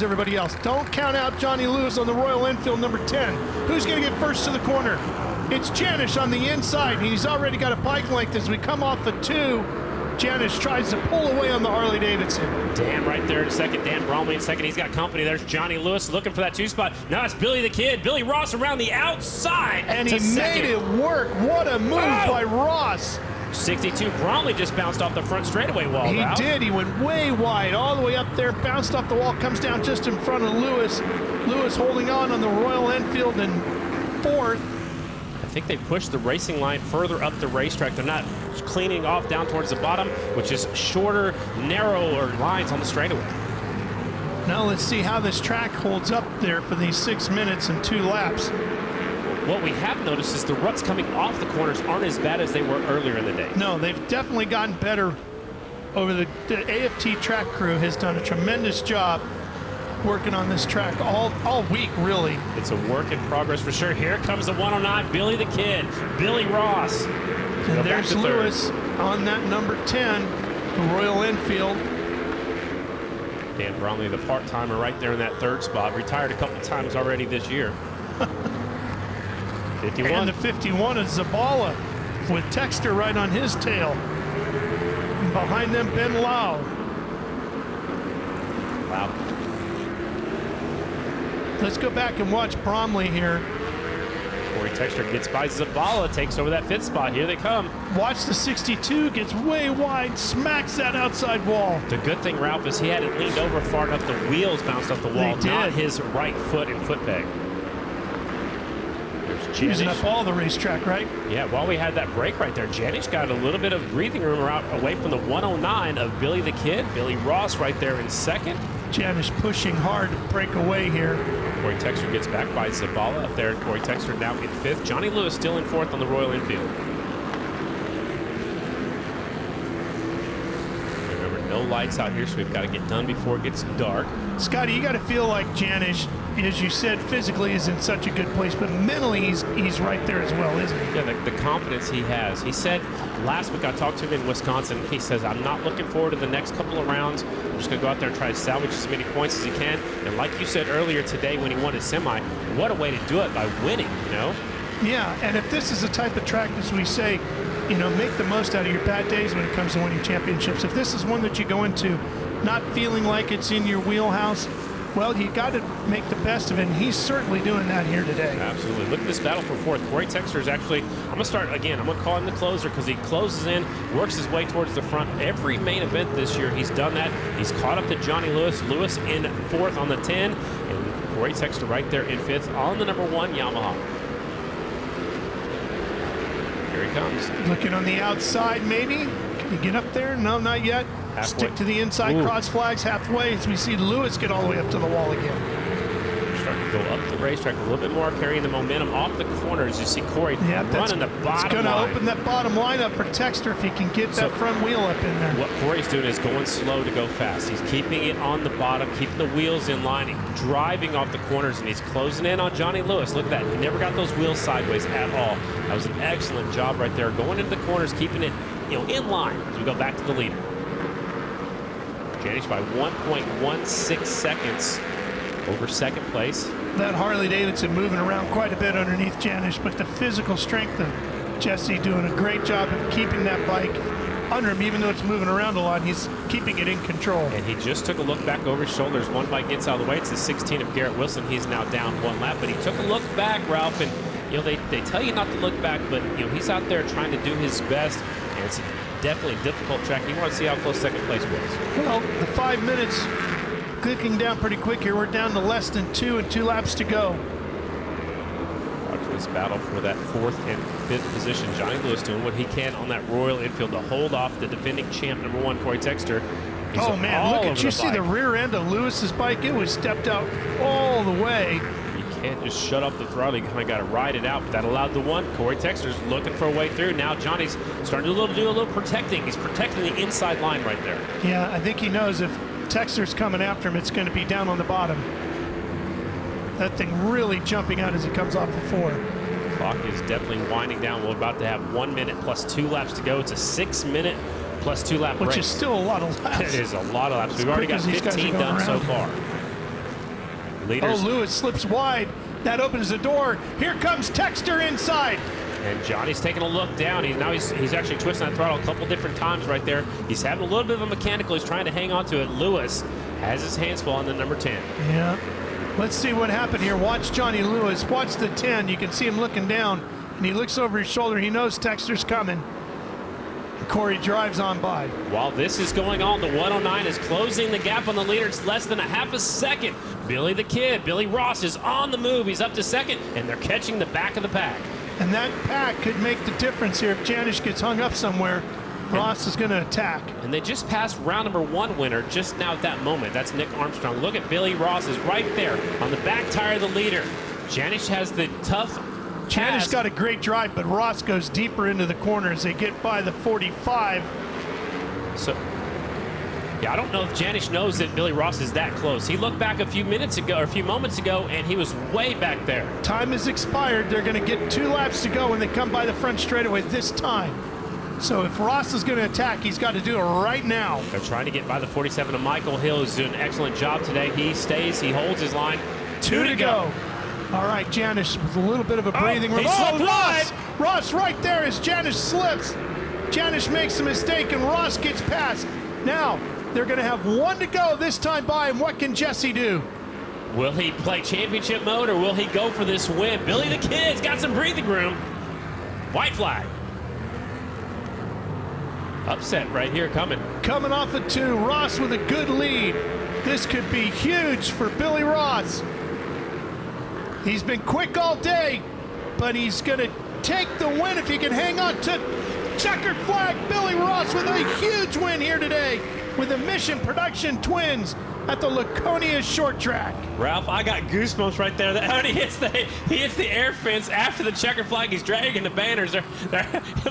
as everybody else. Don't count out Johnny Lewis on the Royal Enfield number 10. Who's going to get first to the corner? It's Janish on the inside. He's already got a bike length as we come off the 2. Janish tries to pull away on the Harley-Davidson. Dan right there in second. Dan Bromley in second. He's got company. There's Johnny Lewis looking for that 2 spot. Now it's Billy the Kid. Billy Ross around the outside. And he made it work. What a move by Ross. 62. Bromley just bounced off the front straightaway wall. He did. He went way wide, all the way up there, bounced off the wall, comes down just in front of Lewis. Lewis holding on the Royal Enfield in 4th. I think they pushed the racing line further up the racetrack. They're not cleaning off down towards the bottom, which is shorter, narrower lines on the straightaway. Now let's see how this track holds up there for these 6 minutes and 2 laps. What we have noticed is the ruts coming off the corners aren't as bad as they were earlier in the day. No, they've definitely gotten better over the AFT track crew has done a tremendous job working on this track all week, really. It's a work in progress for sure. Here comes the 109, Billy the Kid, Billy Ross. And there's Lewis on that number 10, the Royal Enfield. Dan Bromley, the part-timer right there in that 3rd spot, retired a couple times already this year. 51. And the 51 is Zabala with Texter right on his tail. And behind them, Ben Lau. Wow. Let's go back and watch Bromley here. Corey Texter gets by Zabala, takes over that 5th spot. Here they come. Watch the 62, gets way wide, smacks that outside wall. The good thing, Ralph, is he had it leaned over far enough the wheels bounced off the wall, not his right foot and foot peg. Using up all the racetrack, right? Yeah, while we had that break right there, Janish got a little bit of breathing room away from the 109 of Billy the Kid. Billy Ross right there in 2nd. Janish pushing hard to break away here. Corey Texter gets back by Zabala up there. Corey Texter now in 5th. Johnny Lewis still in 4th on the Royal Enfield. Remember, no lights out here, so we've got to get done before it gets dark. Scotty, you got to feel like Janish, as you said, physically is in such a good place, but mentally he's right there as well, isn't he? Yeah, the confidence he has. He said last week, I talked to him in Wisconsin, he says, I'm not looking forward to the next couple of rounds. I'm just going to go out there and try to salvage as many points as he can. And like you said earlier today when he won his semi, what a way to do it by winning, you know? Yeah, and if this is the type of track, as we say, you know, make the most out of your bad days when it comes to winning championships. If this is one that you go into not feeling like it's in your wheelhouse, well, you got to make the best of it, and he's certainly doing that here today. Absolutely. Look at this battle for 4th. Corey Texter is actually, I'm going to start again. I'm going to call him the closer because he closes in, works his way towards the front. Every main event this year, he's done that. He's caught up to Johnny Lewis. Lewis in 4th on the 10, and Corey Texter right there in 5th on the number 1 Yamaha. Here he comes. Looking on the outside, maybe. Can he get up there? No, not yet. Halfway. Stick to the inside, cross flags halfway as we see Lewis get all the way up to the wall again. Starting to go up the racetrack a little bit more, carrying the momentum off the corners. You see Corey running the bottom line. It's going to open that bottom line up for Texter if he can get that front wheel up in there. What Corey's doing is going slow to go fast. He's keeping it on the bottom, keeping the wheels in line, driving off the corners, and he's closing in on Johnny Lewis. Look at that. He never got those wheels sideways at all. That was an excellent job right there, going into the corners, keeping it, you know, in line as we go back to the leader. Janish by 1.16 seconds over 2nd place. That Harley-Davidson moving around quite a bit underneath Janish, but the physical strength of Jesse doing a great job of keeping that bike under him, even though it's moving around a lot, he's keeping it in control. And he just took a look back over his shoulders. One bike gets out of the way. It's the 16 of Garrett Wilson. He's now down 1 lap, but he took a look back, Ralph, and you know, they tell you not to look back, but you know, he's out there trying to do his best, and it's definitely a difficult track. You want to see how close 2nd place was. Well, the 5 minutes clicking down pretty quick here. We're down to less than 2 and 2 laps to go. Watch this battle for that 4th and 5th position. Johnny Lewis doing what he can on that Royal Enfield to hold off the defending champ, number 1, Corey Texter. He's oh man, look at you see the rear end of Lewis's bike. It was stepped out all the way. Can't just shut up the throttle. You kind of got to ride it out. But that allowed the 1. Corey Texter's looking for a way through. Now Johnny's starting to do a little protecting. He's protecting the inside line right there. Yeah, I think he knows if Texter's coming after him, it's going to be down on the bottom. That thing really jumping out as he comes off the 4. Clock is definitely winding down. We're about to have 1 minute plus 2 laps to go. It's a 6 minute plus 2 lap Which race. is still a lot of laps. It is a lot of laps. We've already got 15 done so far. Leaders. Oh, Lewis slips wide. That opens the door. Here comes Texter inside. And Johnny's taking a look down. He's actually twisting that throttle a couple different times right there. He's having a little bit of a mechanical. He's trying to hang on to it. Lewis has his hands full on the number 10. Yeah. Let's see what happened here. Watch Johnny Lewis. Watch the 10. You can see him looking down, and he looks over his shoulder. He knows Texter's coming. Corey drives on by. While this is going on, the 109 is closing the gap on the leader. It's less than a half a second. Billy the Kid, Billy Ross is on the move. He's up to second, and they're catching the back of the pack. And that pack could make the difference here. If Janish gets hung up somewhere, Ross is going to attack. And they just passed round number 1 winner just now at that moment. That's Nick Armstrong. Look at Billy Ross is right there on the back tire of the leader. Janish has the tough Janish got a great drive, but Ross goes deeper into the corner as they get by the 45. So, yeah, I don't know if Janish knows that Billy Ross is that close. He looked back a few moments ago, and he was way back there. Time has expired. They're going to get 2 laps to go when they come by the front straightaway this time. So if Ross is going to attack, he's got to do it right now. They're trying to get by the 47 of Michael Hill, who's doing an excellent job today. He stays, he holds his line. 2 to go. All right, Janish with a little bit of a breathing room. Ross right there as Janish slips. Janish makes a mistake and Ross gets past. Now, they're going to have 1 to go this time by, and what can Jesse do? Will he play championship mode or will he go for this win? Billy the Kid's got some breathing room. White flag. Upset right here coming. Coming off the 2, Ross with a good lead. This could be huge for Billy Ross. He's been quick all day, but he's going to take the win if he can hang on to checkered flag. Billy Ross with a huge win here today with the Mission Production Twins at the Laconia Short Track. Ralph, I got goosebumps right there. He hits the air fence after the checkered flag. He's dragging the banners. It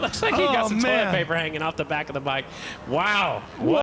looks like he got some toilet paper hanging off the back of the bike. Wow. What